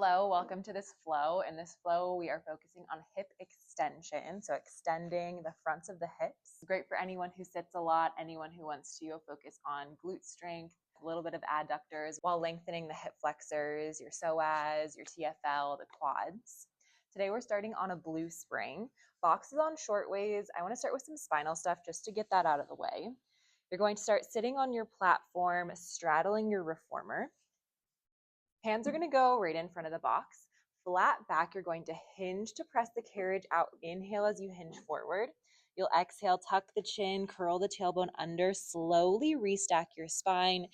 Hello, welcome to this flow. In this flow, we are focusing on hip extension, so extending the fronts of the hips. Great for anyone who sits a lot, anyone who wants to focus on glute strength, a little bit of adductors while lengthening the hip flexors, your psoas, your TFL, the quads. Today we're starting on a blue spring. Box is on short ways. I want to start with some spinal stuff just to get that out of the way. You're going to start sitting on your platform, straddling your reformer. Hands are going to go right in front of the box. Flat back, you're going to hinge to press the carriage out. Inhale as you hinge forward. You'll exhale, tuck the chin, curl the tailbone under, slowly restack your spine.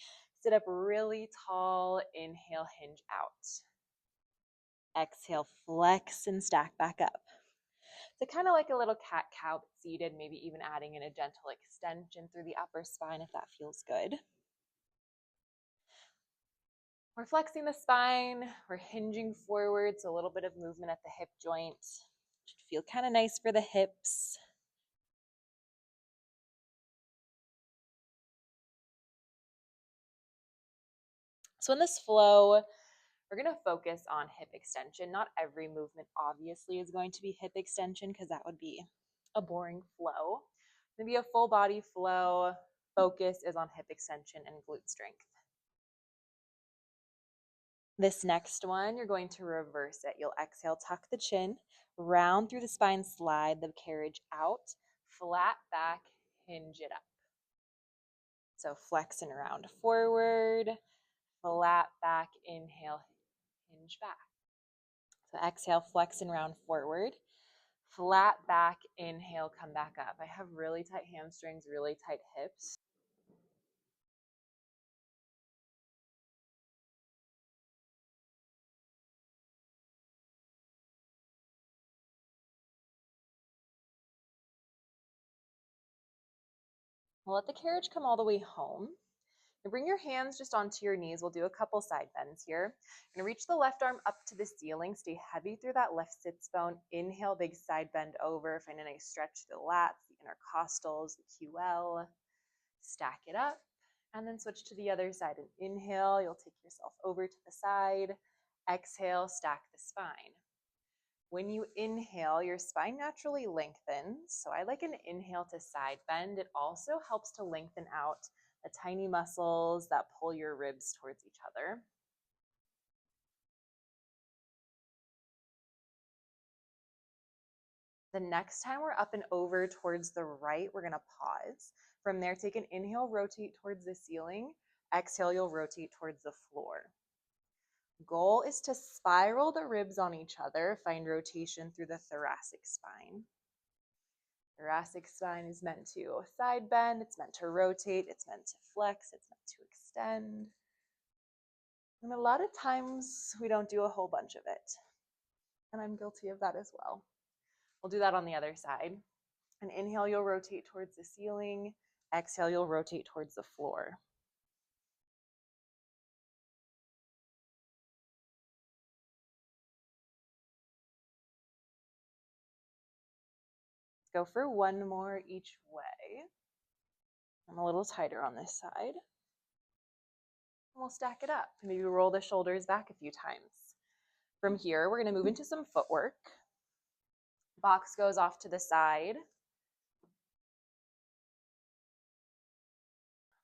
Sit up really tall. Inhale, hinge out. Exhale, flex and stack back up. So kind of like a little cat-cow seated, maybe even adding in a gentle extension through the upper spine if that feels good. We're flexing the spine, we're hinging forward, so a little bit of movement at the hip joint. Should feel kind of nice for the hips. So in this flow, we're going to focus on hip extension. Not every movement obviously is going to be hip extension because that would be a boring flow. It's going to be a full body flow. Focus is on hip extension and glute strength. This next one, you're going to reverse it. You'll exhale, tuck the chin, round through the spine, slide the carriage out, flat back, hinge it up. So flex and round forward, flat back, inhale, hinge back. So exhale, flex and round forward, flat back, inhale, come back up. I have really tight hamstrings, really tight hips. We'll let the carriage come all the way home. Now bring your hands just onto your knees. We'll do a couple side bends here. You're going to reach the left arm up to the ceiling. Stay heavy through that left sits bone. Inhale, big side bend over. Find a nice stretch to the lats, the intercostals, the QL. Stack it up. And then switch to the other side. And inhale, you'll take yourself over to the side. Exhale, stack the spine. When you inhale, your spine naturally lengthens. So I like an inhale to side bend. It also helps to lengthen out the tiny muscles that pull your ribs towards each other. The next time we're up and over towards the right, we're going to pause. From there, take an inhale, rotate towards the ceiling. Exhale, you'll rotate towards the floor. Goal is to spiral the ribs on each other. Find rotation through the thoracic spine. Thoracic spine is meant to side bend, it's meant to rotate, it's meant to flex, it's meant to extend. And a lot of times we don't do a whole bunch of it. And I'm guilty of that as well. We'll do that on the other side. And inhale, you'll rotate towards the ceiling. Exhale, you'll rotate towards the floor. Go for one more each way. I'm a little tighter on this side. And we'll stack it up. Maybe roll the shoulders back a few times. From here, we're going to move into some footwork. Box goes off to the side.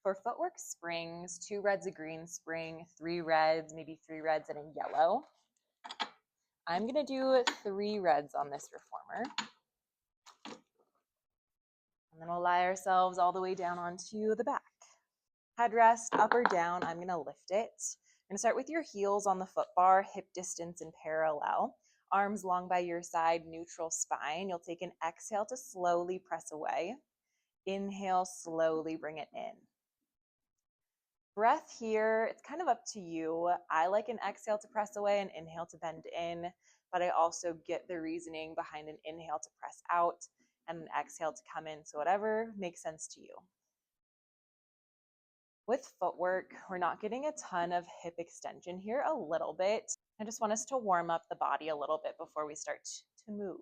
For footwork springs, 2 reds, a green spring, 3 reds, maybe 3 reds and a yellow. I'm going to do 3 reds on this reformer. And then we'll lie ourselves all the way down onto the back. Headrest, up or down, I'm going to lift it. I'm going to start with your heels on the foot bar, hip distance and parallel. Arms long by your side, neutral spine. You'll take an exhale to slowly press away. Inhale, slowly bring it in. Breath here, it's kind of up to you. I like an exhale to press away and inhale to bend in, but I also get the reasoning behind an inhale to press out and an exhale to come in. So whatever makes sense to you. With footwork, we're not getting a ton of hip extension here, a little bit. I just want us to warm up the body a little bit before we start to move.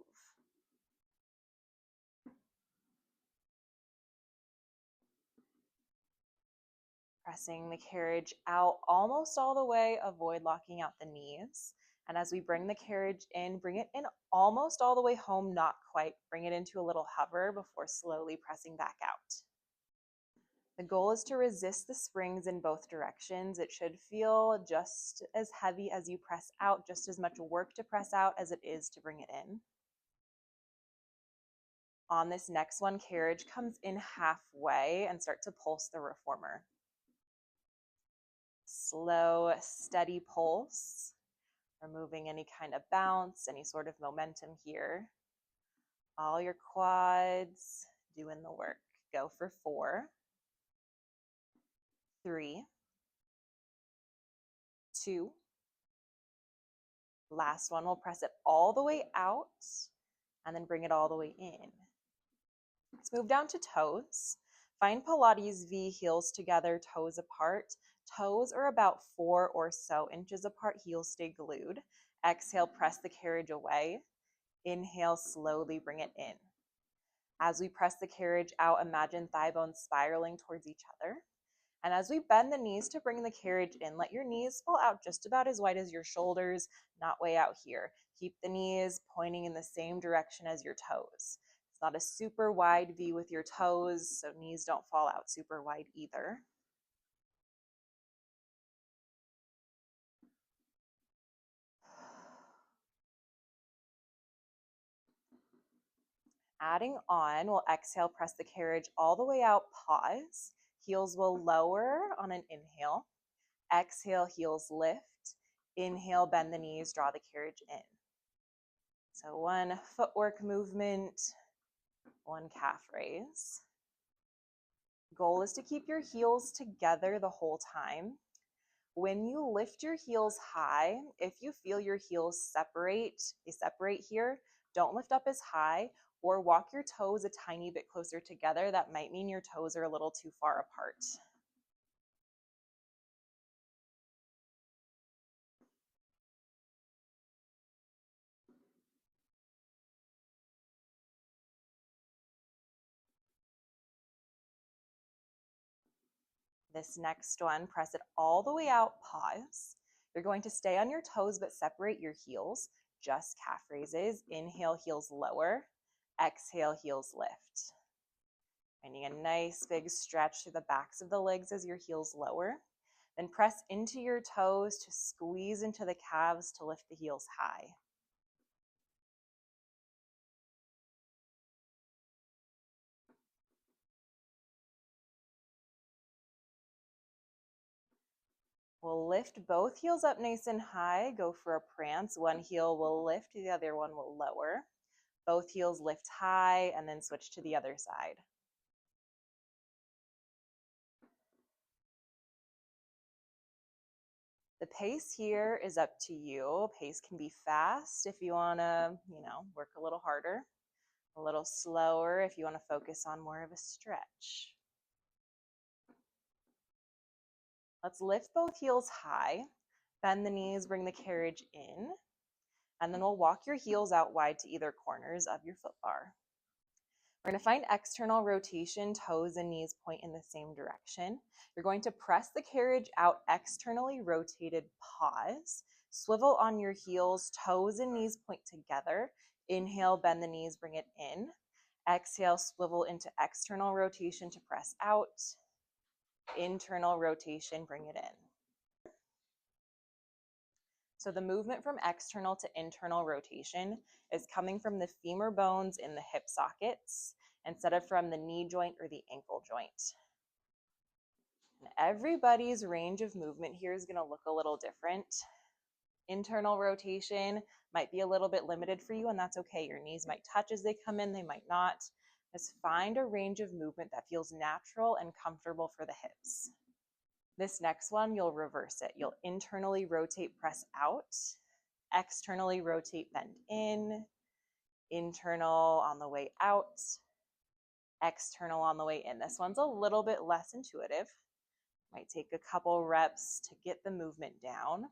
Pressing the carriage out almost all the way, avoid locking out the knees. And as we bring the carriage in, bring it in almost all the way home, not quite. Bring it into a little hover before slowly pressing back out. The goal is to resist the springs in both directions. It should feel just as heavy as you press out, just as much work to press out as it is to bring it in. On this next one, carriage comes in halfway and start to pulse the reformer. Slow, steady pulse, removing any kind of bounce, any sort of momentum here. All your quads doing the work. Go for 4, 3, 2. Last one, we'll press it all the way out and then bring it all the way in. Let's move down to toes. Find Pilates V, heels together, toes apart. Toes are about 4 or so inches apart, heels stay glued. Exhale, press the carriage away. Inhale, slowly bring it in. As we press the carriage out, imagine thigh bones spiraling towards each other. And as we bend the knees to bring the carriage in, let your knees fall out just about as wide as your shoulders, not way out here. Keep the knees pointing in the same direction as your toes. It's not a super wide V with your toes, so knees don't fall out super wide either. Adding on, we'll exhale, press the carriage all the way out, pause. Heels will lower on an inhale. Exhale, heels lift. Inhale, bend the knees, draw the carriage in. So one footwork movement, one calf raise. Goal is to keep your heels together the whole time. When you lift your heels high, if you feel your heels separate, they separate here, don't lift up as high or walk your toes a tiny bit closer together. That might mean your toes are a little too far apart. This next one, press it all the way out, pause. You're going to stay on your toes but separate your heels, just calf raises. Inhale, heels lower. Exhale, heels lift. Finding a nice big stretch through the backs of the legs as your heels lower. Then press into your toes to squeeze into the calves to lift the heels high. We'll lift both heels up nice and high. Go for a prance. One heel will lift, the other one will lower. Both heels lift high and then switch to the other side. The pace here is up to you. Pace can be fast if you want to, work a little harder, a little slower if you want to focus on more of a stretch. Let's lift both heels high, bend the knees, bring the carriage in, and then we'll walk your heels out wide to either corners of your foot bar. We're going to find external rotation, toes and knees point in the same direction. You're going to press the carriage out, externally rotated, pause. Swivel on your heels, toes and knees point together. Inhale, bend the knees, bring it in. Exhale, swivel into external rotation to press out. Internal rotation, bring it in. So the movement from external to internal rotation is coming from the femur bones in the hip sockets instead of from the knee joint or the ankle joint. And everybody's range of movement here is going to look a little different. Internal rotation might be a little bit limited for you, and that's okay. Your knees might touch as they come in, they might not. Just find a range of movement that feels natural and comfortable for the hips. This next one, you'll reverse it. You'll internally rotate, press out. Externally rotate, bend in. Internal on the way out. External on the way in. This one's a little bit less intuitive. Might take a couple reps to get the movement down.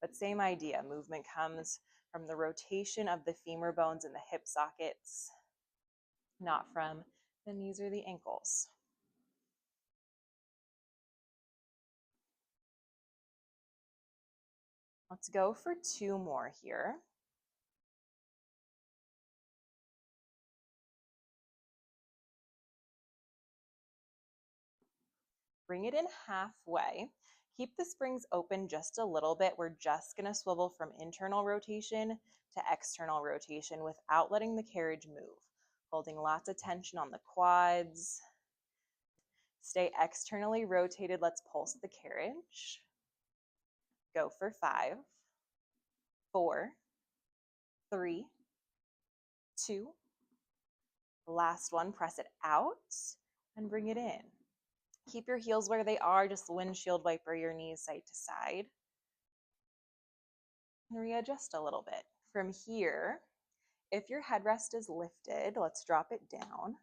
But same idea. Movement comes from the rotation of the femur bones in the hip sockets, not from the knees or the ankles. Let's go for 2 more here. Bring it in halfway. Keep the springs open just a little bit. We're just going to swivel from internal rotation to external rotation without letting the carriage move. Holding lots of tension on the quads. Stay externally rotated. Let's pulse the carriage. Go for 5, 4, 3, 2. Last one, press it out and bring it in. Keep your heels where they are, just windshield wiper your knees side to side. And readjust a little bit. From here, if your headrest is lifted, let's drop it down.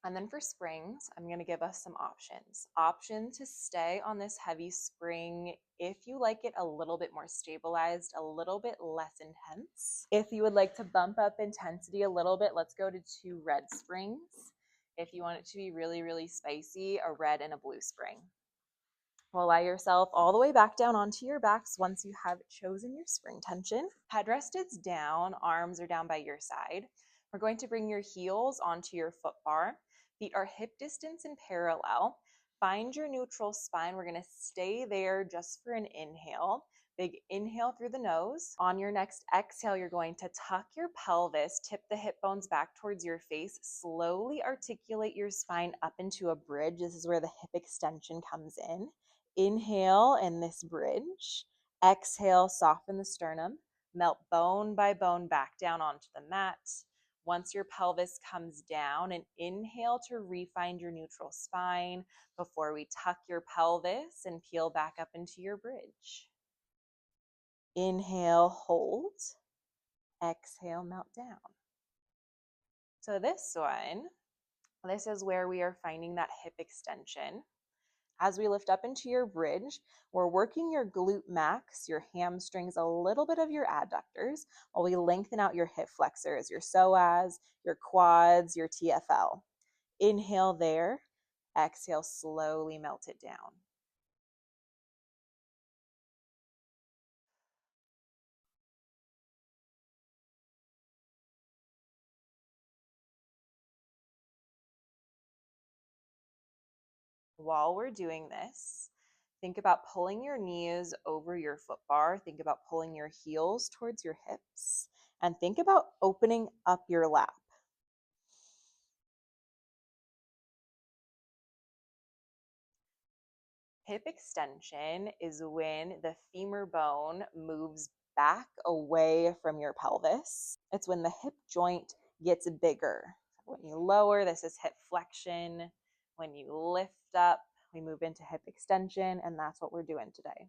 And then for springs, I'm going to give us some options. Option to stay on this heavy spring if you like it a little bit more stabilized, a little bit less intense. If you would like to bump up intensity a little bit, let's go to 2 red springs. If you want it to be really, really spicy, a red and a blue spring. We'll lie yourself all the way back down onto your backs once you have chosen your spring tension. Headrest is down, arms are down by your side. We're going to bring your heels onto your foot bar. Feet are hip distance and parallel. Find your neutral spine. We're going to stay there just for an inhale. Big inhale through the nose. On your next exhale, you're going to tuck your pelvis, tip the hip bones back towards your face, slowly articulate your spine up into a bridge. This is where the hip extension comes in. Inhale in this bridge. Exhale, soften the sternum. Melt bone by bone back down onto the mat. Once your pelvis comes down, and inhale to re-find your neutral spine before we tuck your pelvis and peel back up into your bridge. Inhale, hold. Exhale, melt down. So this is where we are finding that hip extension. As we lift up into your bridge, we're working your glute max, your hamstrings, a little bit of your adductors, while we lengthen out your hip flexors, your psoas, your quads, your TFL. Inhale there, exhale, slowly melt it down. While we're doing this, think about pulling your knees over your foot bar. Think about pulling your heels towards your hips. And think about opening up your lap. Hip extension is when the femur bone moves back away from your pelvis. It's when the hip joint gets bigger. When you lower, this is hip flexion. When you lift up, we move into hip extension, and that's what we're doing today.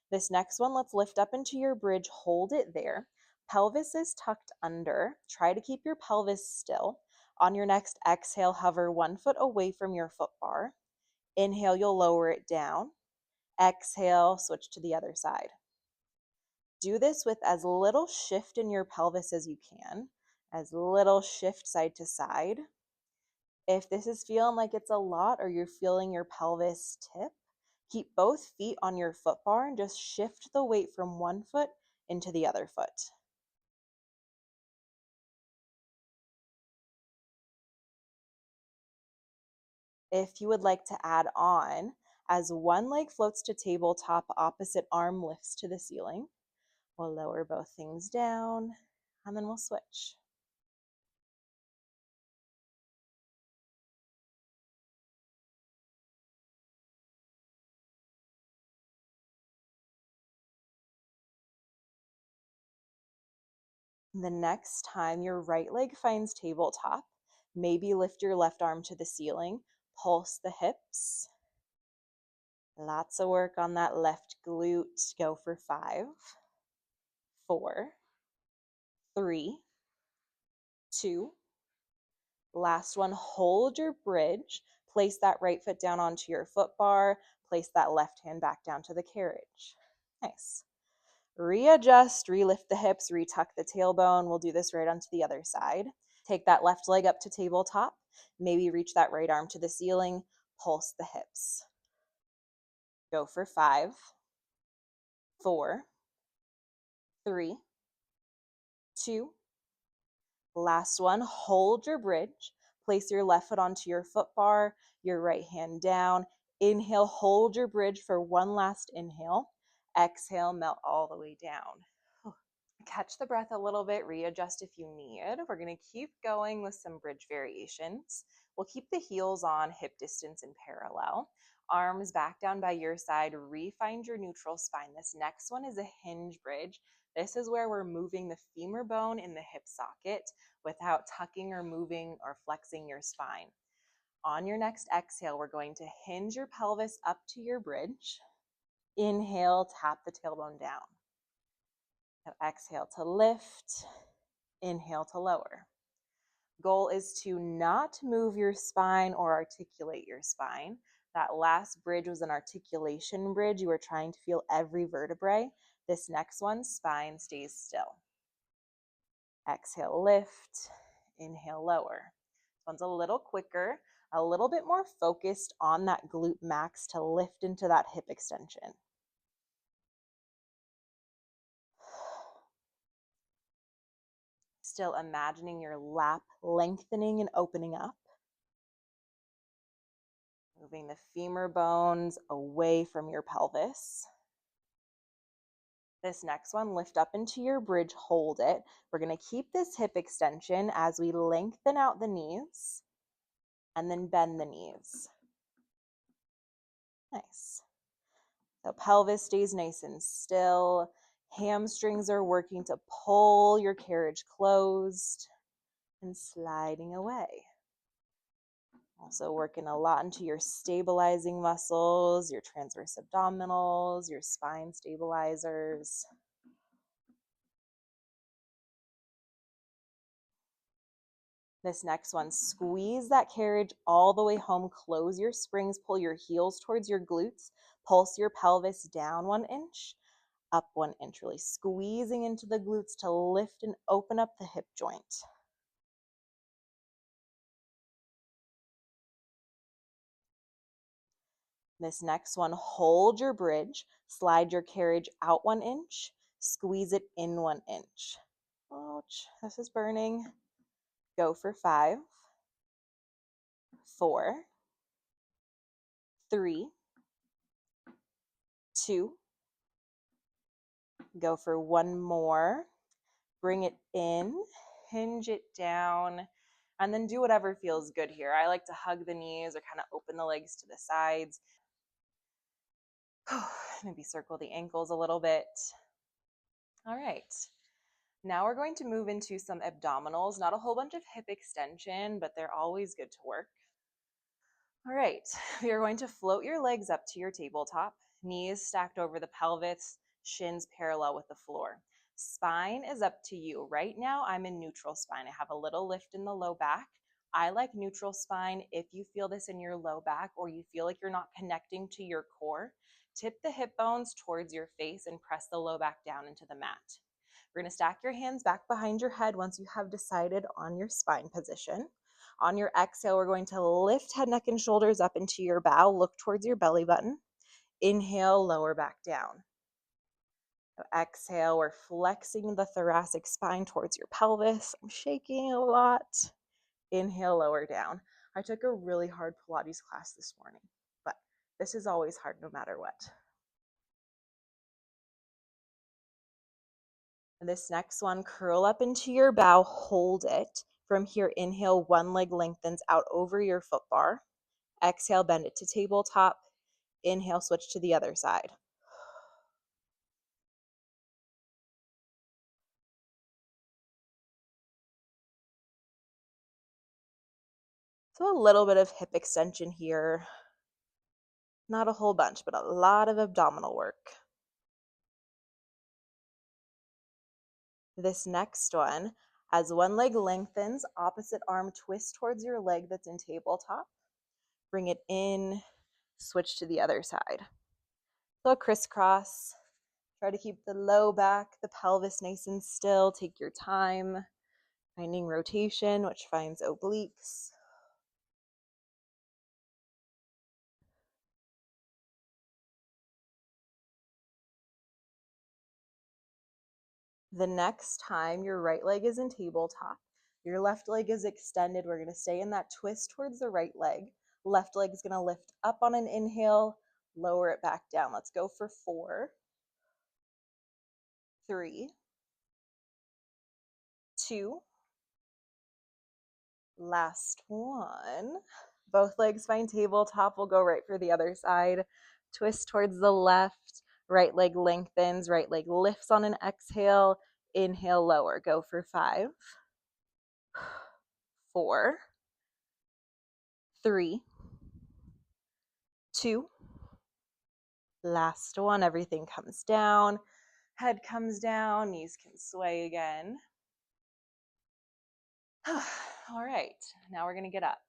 This next one, let's lift up into your bridge, hold it there. Pelvis is tucked under. Try to keep your pelvis still. On your next exhale, hover 1 foot away from your foot bar. Inhale, you'll lower it down. Exhale, switch to the other side. Do this with as little shift in your pelvis as you can, as little shift side to side. If this is feeling like it's a lot or you're feeling your pelvis tip, keep both feet on your foot bar and just shift the weight from one foot into the other foot. If you would like to add on, as one leg floats to tabletop, opposite arm lifts to the ceiling. We'll lower both things down, and then we'll switch. The next time your right leg finds tabletop, maybe lift your left arm to the ceiling, pulse the hips. Lots of work on that left glute. Go for 5, 4, 3, 2. Last one, hold your bridge. Place that right foot down onto your foot bar. Place that left hand back down to the carriage. Nice. Readjust, relift the hips, retuck the tailbone. We'll do this right onto the other side. Take that left leg up to tabletop. Maybe reach that right arm to the ceiling. Pulse the hips. Go for 5, 4, 3, 2, last one. Hold your bridge. Place your left foot onto your foot bar, your right hand down. Inhale, hold your bridge for one last inhale. Exhale, melt all the way down. Catch the breath a little bit, readjust if you need. We're going to keep going with some bridge variations. We'll keep the heels on, hip distance and parallel. Arms back down by your side, re-find your neutral spine. This next one is a hinge bridge. This is where we're moving the femur bone in the hip socket without tucking or moving or flexing your spine. On your next exhale, we're going to hinge your pelvis up to your bridge. Inhale, tap the tailbone down. Now exhale to lift, inhale to lower. Goal is to not move your spine or articulate your spine. That last bridge was an articulation bridge. You were trying to feel every vertebrae. This next one, spine stays still. Exhale, lift, inhale, lower. This one's a little quicker, a little bit more focused on that glute max to lift into that hip extension. Still imagining your lap lengthening and opening up. Moving the femur bones away from your pelvis. This next one, lift up into your bridge, hold it. We're going to keep this hip extension as we lengthen out the knees and then bend the knees. Nice. So pelvis stays nice and still. Hamstrings are working to pull your carriage closed and sliding away. Also working a lot into your stabilizing muscles, your transverse abdominals, your spine stabilizers. This next one, squeeze that carriage all the way home, close your springs, pull your heels towards your glutes, pulse your pelvis down 1 inch, up 1 inch, really squeezing into the glutes to lift and open up the hip joint. This next one, hold your bridge, slide your carriage out 1 inch, squeeze it in 1 inch. Ouch, this is burning. Go for 5, 4, 3, 2, go for 1 more. Bring it in, hinge it down, and then do whatever feels good here. I like to hug the knees or kind of open the legs to the sides. Maybe circle the ankles a little bit. All right. Now we're going to move into some abdominals. Not a whole bunch of hip extension, but they're always good to work. All right. We are going to float your legs up to your tabletop, knees stacked over the pelvis, shins parallel with the floor. Spine is up to you. Right now, I'm in neutral spine. I have a little lift in the low back. I like neutral spine. If you feel this in your low back or you feel like you're not connecting to your core, tip the hip bones towards your face and press the low back down into the mat. We're going to stack your hands back behind your head once you have decided on your spine position. On your exhale, we're going to lift head, neck, and shoulders up into your bow. Look towards your belly button. Inhale, lower back down. Exhale, we're flexing the thoracic spine towards your pelvis. I'm shaking a lot. Inhale, lower down. I took a really hard Pilates class this morning, but this is always hard no matter what. This next one, curl up into your bow, hold it. From here, inhale, one leg lengthens out over your foot bar. Exhale, bend it to tabletop. Inhale, switch to the other side. So a little bit of hip extension here. Not a whole bunch, but a lot of abdominal work. This next one, as one leg lengthens, opposite arm twist towards your leg that's in tabletop. Bring it in, switch to the other side. So crisscross. Try to keep the low back, the pelvis nice and still. Take your time. Finding rotation, which finds obliques. The next time your right leg is in tabletop, your left leg is extended. We're going to stay in that twist towards the right leg. Left leg is going to lift up on an inhale, lower it back down. Let's go for 4, 3, 2, last one. Both legs find tabletop. We'll go right for the other side. Twist towards the left. Right leg lengthens. Right leg lifts on an exhale. Inhale, lower. Go for 5, 4, 3, 2. Last one. Everything comes down. Head comes down. Knees can sway again. All right. Now we're going to get up.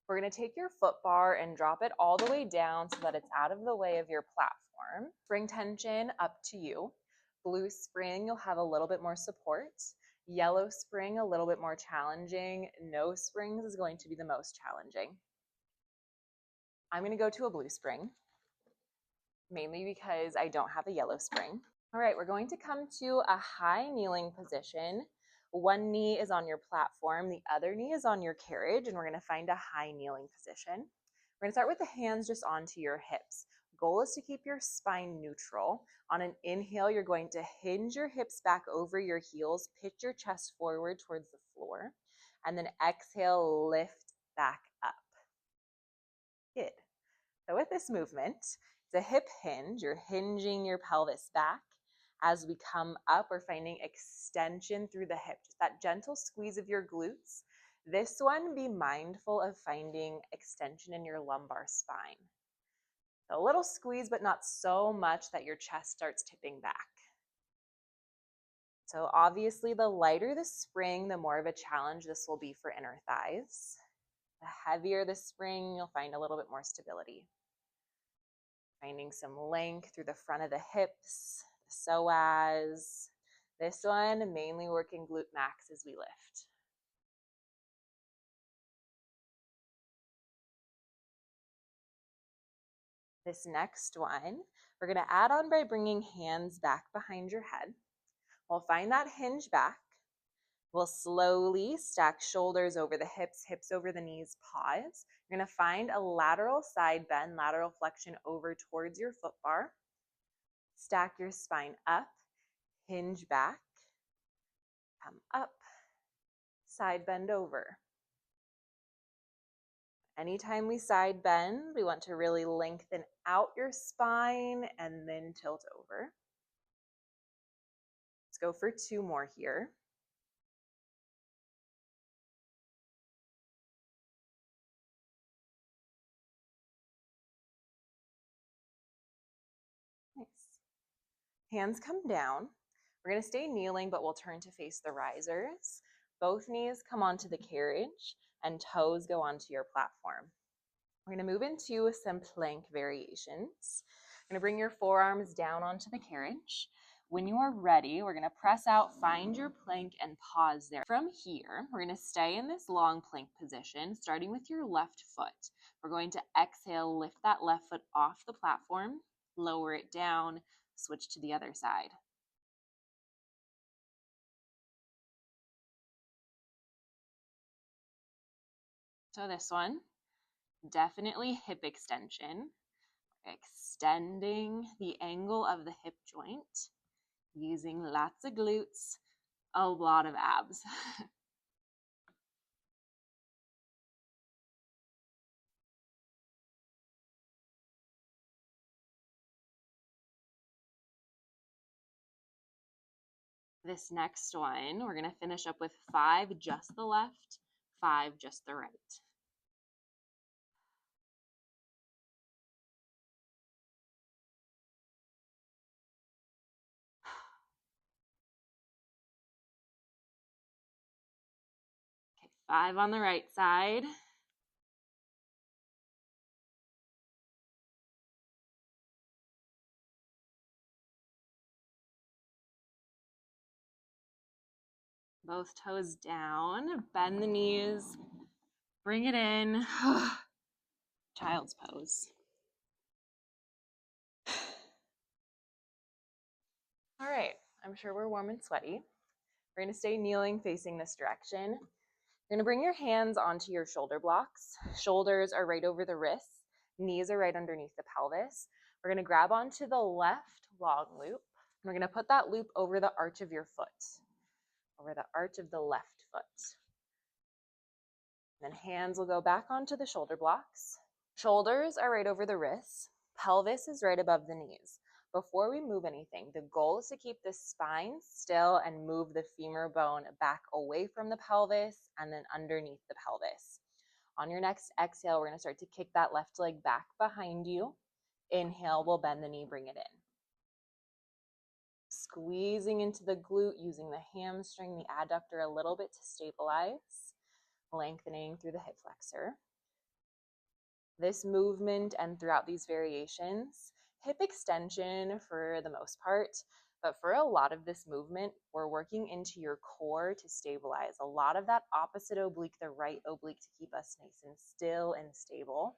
We're going to take your foot bar and drop it all the way down so that it's out of the way of your platform. Spring tension, up to you. Blue spring, you'll have a little bit more support. Yellow spring, a little bit more challenging. No springs is going to be the most challenging. I'm going to go to a blue spring, mainly because I don't have a yellow spring. All right, we're going to come to a high kneeling position. One knee is on your platform, the other knee is on your carriage, and we're going to find a high kneeling position. We're going to start with the hands just onto your hips. Goal is to keep your spine neutral. On an inhale, you're going to hinge your hips back over your heels, pitch your chest forward towards the floor, and then exhale, lift back up. Good. So with this movement, it's a hip hinge. You're hinging your pelvis back. As we come up, we're finding extension through the hip, just that gentle squeeze of your glutes. This one, be mindful of finding extension in your lumbar spine. A little squeeze, but not so much that your chest starts tipping back. So obviously, the lighter the spring, the more of a challenge this will be for inner thighs. The heavier the spring, you'll find a little bit more stability. Finding some length through the front of the hips, the psoas. This one, mainly working glute max as we lift. This next one, we're going to add on by bringing hands back behind your head. We'll find that hinge back. We'll slowly stack shoulders over the hips, hips over the knees, pause. You're going to find a lateral side bend, lateral flexion over towards your foot bar. Stack your spine up, hinge back, come up, side bend over. Anytime we side bend, we want to really lengthen out your spine and then tilt over. Let's go for 2 more here. Nice. Hands come down. We're going to stay kneeling, but we'll turn to face the risers. Both knees come onto the carriage and toes go onto your platform. We're going to move into some plank variations. You're going to bring your forearms down onto the carriage. When you are ready, we're going to press out, find your plank, and pause there. From here, we're going to stay in this long plank position, starting with your left foot. We're going to exhale, lift that left foot off the platform, lower it down, switch to the other side. So this one, definitely hip extension, extending the angle of the hip joint, using lots of glutes, a lot of abs. This next one, we're going to finish up with 5 just the left, 5 just the right. Okay, 5 on the right side. Both toes down, bend the knees, bring it in. Child's pose. All right, I'm sure we're warm and sweaty. We're gonna stay kneeling facing this direction. You're gonna bring your hands onto your shoulder blocks. Shoulders are right over the wrists. Knees are right underneath the pelvis. We're gonna grab onto the left long loop. We're gonna put that loop over the arch of your foot, over the arch of the left foot. Then hands will go back onto the shoulder blocks. Shoulders are right over the wrists. Pelvis is right above the knees. Before we move anything, the goal is to keep the spine still and move the femur bone back away from the pelvis and then underneath the pelvis. On your next exhale, we're going to start to kick that left leg back behind you. Inhale, we'll bend the knee, bring it in. Squeezing into the glute, using the hamstring, the adductor a little bit to stabilize. Lengthening through the hip flexor. This movement and throughout these variations, hip extension for the most part, but for a lot of this movement, we're working into your core to stabilize. A lot of that opposite oblique, the right oblique, to keep us nice and still and stable.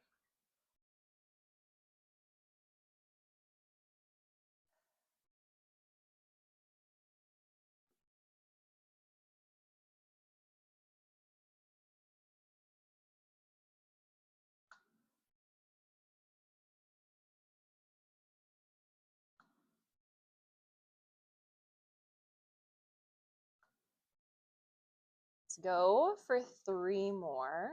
Let's go for 3 more.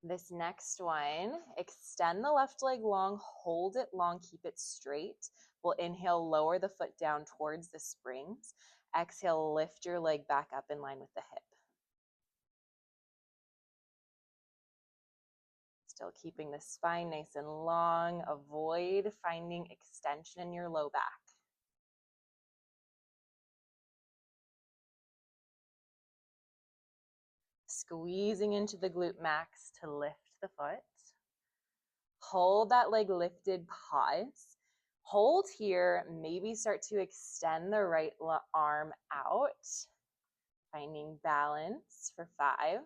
This next one, extend the left leg long, hold it long, keep it straight. We'll inhale, lower the foot down towards the springs. Exhale, lift your leg back up in line with the hip. Still keeping the spine nice and long. Avoid finding extension in your low back. Squeezing into the glute max to lift the foot. Hold that leg lifted, pause. Hold here, maybe start to extend the right arm out. Finding balance for 5,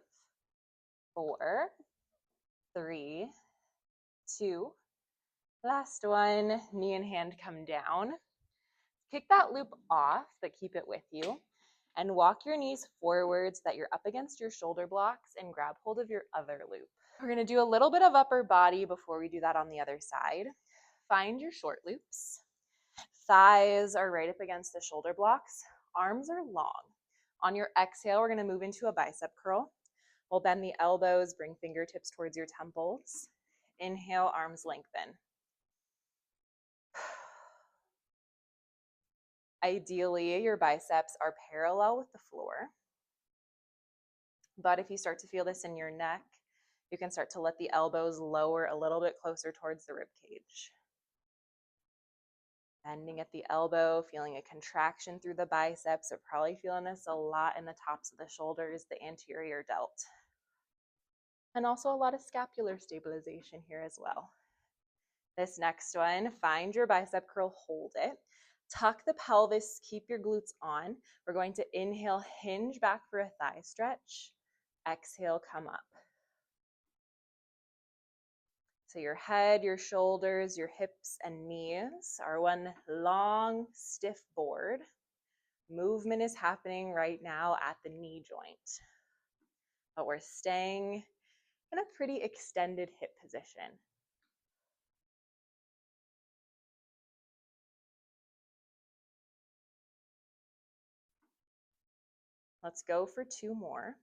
4, 3, 2. Last one, knee and hand come down. Kick that loop off, but keep it with you. And walk your knees forward so that you're up against your shoulder blocks and grab hold of your other loop. We're gonna do a little bit of upper body before we do that on the other side. Find your short loops. Thighs are right up against the shoulder blocks. Arms are long. On your exhale, we're gonna move into a bicep curl. We'll bend the elbows, bring fingertips towards your temples. Inhale, arms lengthen. Ideally, your biceps are parallel with the floor. But if you start to feel this in your neck, you can start to let the elbows lower a little bit closer towards the rib cage. Bending at the elbow, feeling a contraction through the biceps. We're probably feeling this a lot in the tops of the shoulders, the anterior delt. And also a lot of scapular stabilization here as well. This next one, find your bicep curl, hold it. Tuck the pelvis, keep your glutes on. We're going to inhale, hinge back for a thigh stretch. Exhale, come up. So your head, your shoulders, your hips and knees are one long, stiff board. Movement is happening right now at the knee joint. But we're staying in a pretty extended hip position. Let's go for 2 more.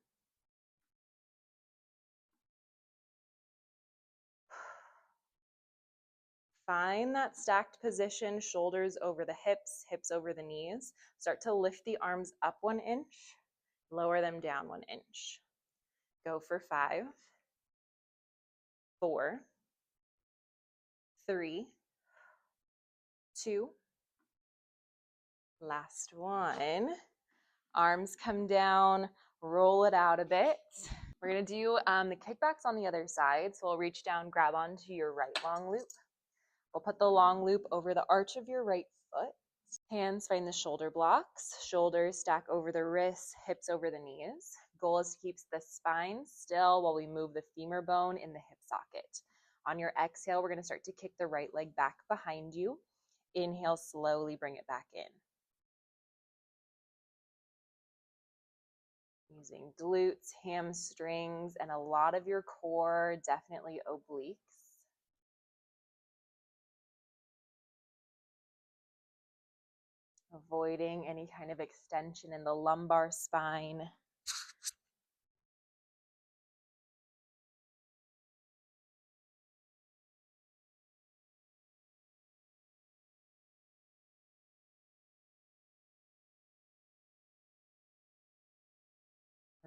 Find that stacked position, shoulders over the hips, hips over the knees. Start to lift the arms up 1 inch, lower them down 1 inch. Go for 5, 4, 3, 2. Last one. Arms come down, roll it out a bit. We're gonna do the kickbacks on the other side. So we'll reach down, grab onto your right long loop. We'll put the long loop over the arch of your right foot. Hands find the shoulder blocks. Shoulders stack over the wrists, hips over the knees. goal is to keep the spine still while we move the femur bone in the hip socket. On your exhale, we're going to start to kick the right leg back behind you. Inhale, slowly bring it back in. Using glutes, hamstrings, and a lot of your core, definitely obliques. Avoiding any kind of extension in the lumbar spine.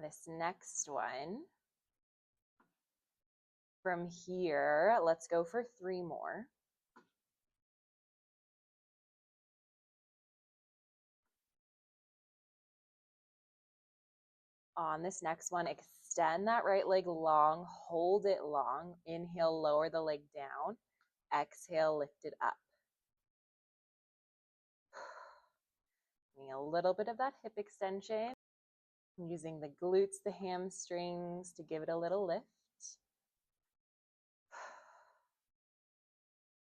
This next one, from here, let's go for 3 more. On this next one, extend that right leg long, hold it long. Inhale, lower the leg down. Exhale, lift it up. Getting a little bit of that hip extension. Using the glutes, the hamstrings to give it a little lift.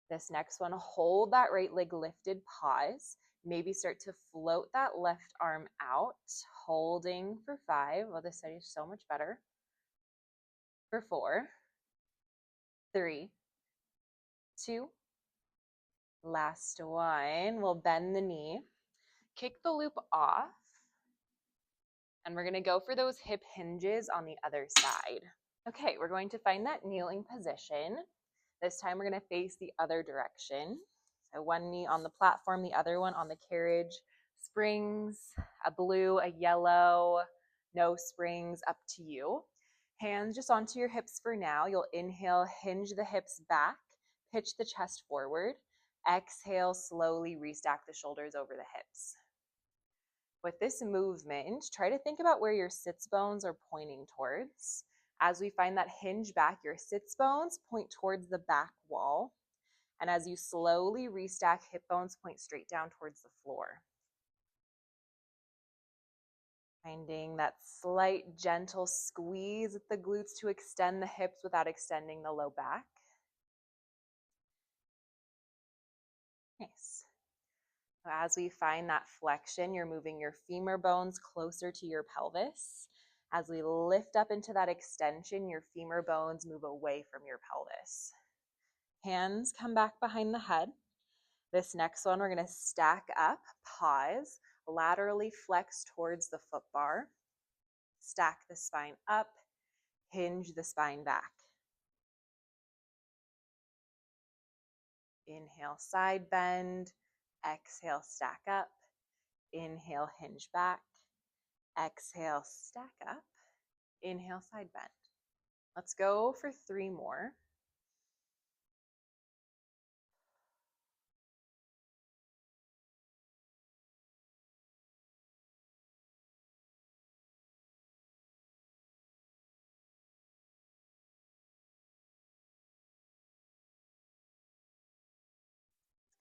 This next one, hold that right leg lifted, pause. Maybe start to float that left arm out, holding for 5. Well, this side is so much better. For 4, 3, 2, last one. We'll bend the knee, kick the loop off, and we're gonna go for those hip hinges on the other side. Okay, we're going to find that kneeling position. This time we're going to face the other direction. So one knee on the platform, the other one on the carriage. Springs, a blue, a yellow, no springs, up to you. Hands just onto your hips for now. You'll inhale, hinge the hips back, pitch the chest forward. Exhale, slowly restack the shoulders over the hips. With this movement, try to think about where your sits bones are pointing towards. As we find that hinge back, your sits bones point towards the back wall. And as you slowly restack, hip bones point straight down towards the floor. Finding that slight, gentle squeeze at the glutes to extend the hips without extending the low back. Nice. As we find that flexion, you're moving your femur bones closer to your pelvis. As we lift up into that extension, your femur bones move away from your pelvis. Hands come back behind the head. This next one, we're going to stack up, pause, laterally flex towards the foot bar. Stack the spine up, hinge the spine back. Inhale, side bend. Exhale, stack up. Inhale, hinge back. Exhale, stack up. Inhale, side bend. Let's go for 3 more.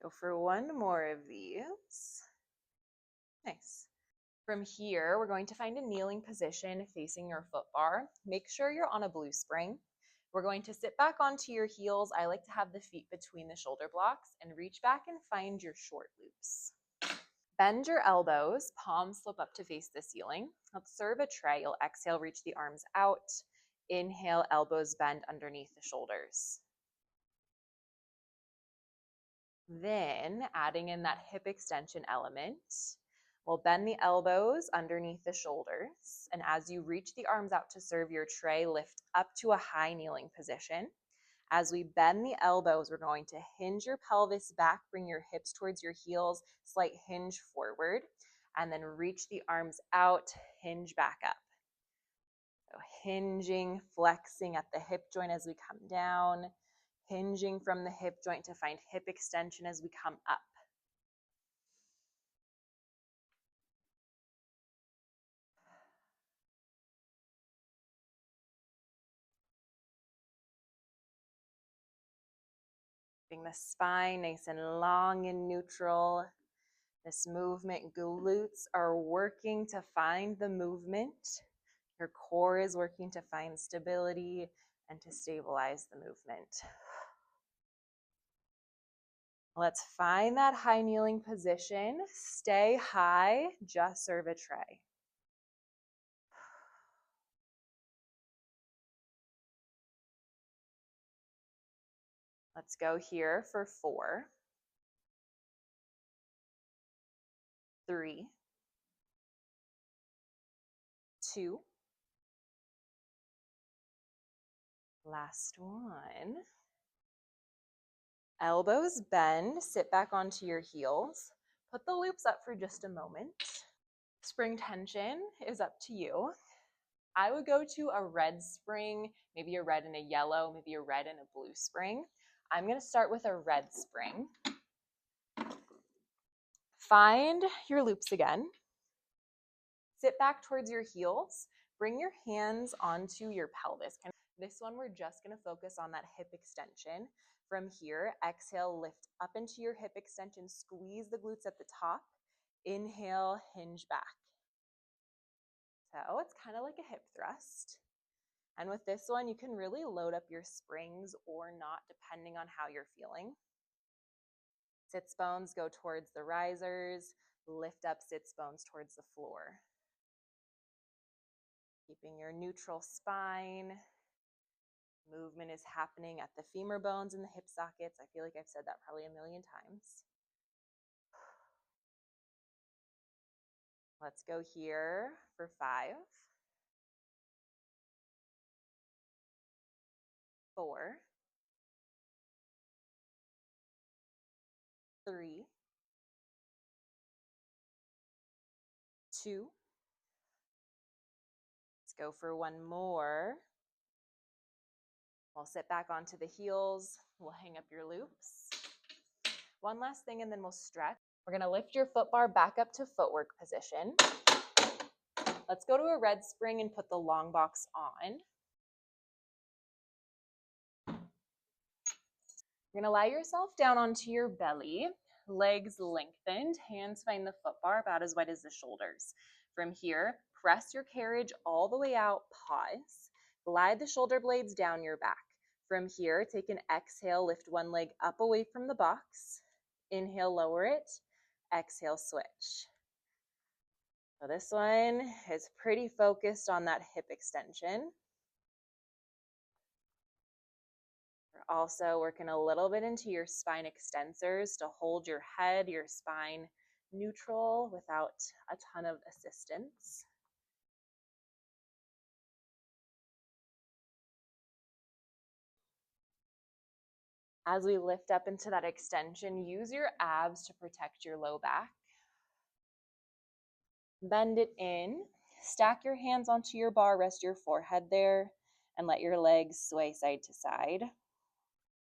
Go for 1 more of these. Nice. From here, we're going to find a kneeling position facing your foot bar. Make sure you're on a blue spring. We're going to sit back onto your heels. I like to have the feet between the shoulder blocks and reach back and find your short loops. Bend your elbows, palms slip up to face the ceiling. Let's serve a tray. You'll exhale, reach the arms out. Inhale, elbows bend underneath the shoulders. Then adding in that hip extension element, we'll bend the elbows underneath the shoulders. And as you reach the arms out to serve your tray, lift up to a high kneeling position. As we bend the elbows, we're going to hinge your pelvis back, bring your hips towards your heels, slight hinge forward, and then reach the arms out, hinge back up. So hinging, flexing at the hip joint as we come down, hinging from the hip joint to find hip extension as we come up. Keeping the spine nice and long and neutral. This movement, glutes are working to find the movement. Your core is working to find stability and to stabilize the movement. Let's find that high kneeling position. Stay high, just serve a tray. Let's go here for 4, 3, 2. Last one. Elbows bend, sit back onto your heels. Put the loops up for just a moment. Spring tension is up to you. I would go to a red spring, maybe a red and a yellow, maybe a red and a blue spring. I'm going to start with a red spring. Find your loops again. Sit back towards your heels. Bring your hands onto your pelvis. This one, we're just going to focus on that hip extension. From here, exhale, lift up into your hip extension. Squeeze the glutes at the top. Inhale, hinge back. So it's kind of like a hip thrust. And with this one, you can really load up your springs or not, depending on how you're feeling. Sits bones go towards the risers. Lift up sits bones towards the floor. Keeping your neutral spine. Movement is happening at the femur bones and the hip sockets. I feel like I've said that probably a million times. Let's go here for 5, 4, 3, 2. Let's go for one more. We'll sit back onto the heels. We'll hang up your loops. One last thing and then we'll stretch. We're going to lift your foot bar back up to footwork position. Let's go to a red spring and put the long box on. You're going to lie yourself down onto your belly, legs lengthened, hands find the foot bar about as wide as the shoulders. From here, press your carriage all the way out, pause, glide the shoulder blades down your back. From here, take an exhale, lift one leg up away from the box, inhale, lower it, exhale, switch. So this one is pretty focused on that hip extension. We're also working a little bit into your spine extensors to hold your head, your spine neutral without a ton of assistance. As we lift up into that extension, use your abs to protect your low back. Bend it in, stack your hands onto your bar, rest your forehead there, and let your legs sway side to side.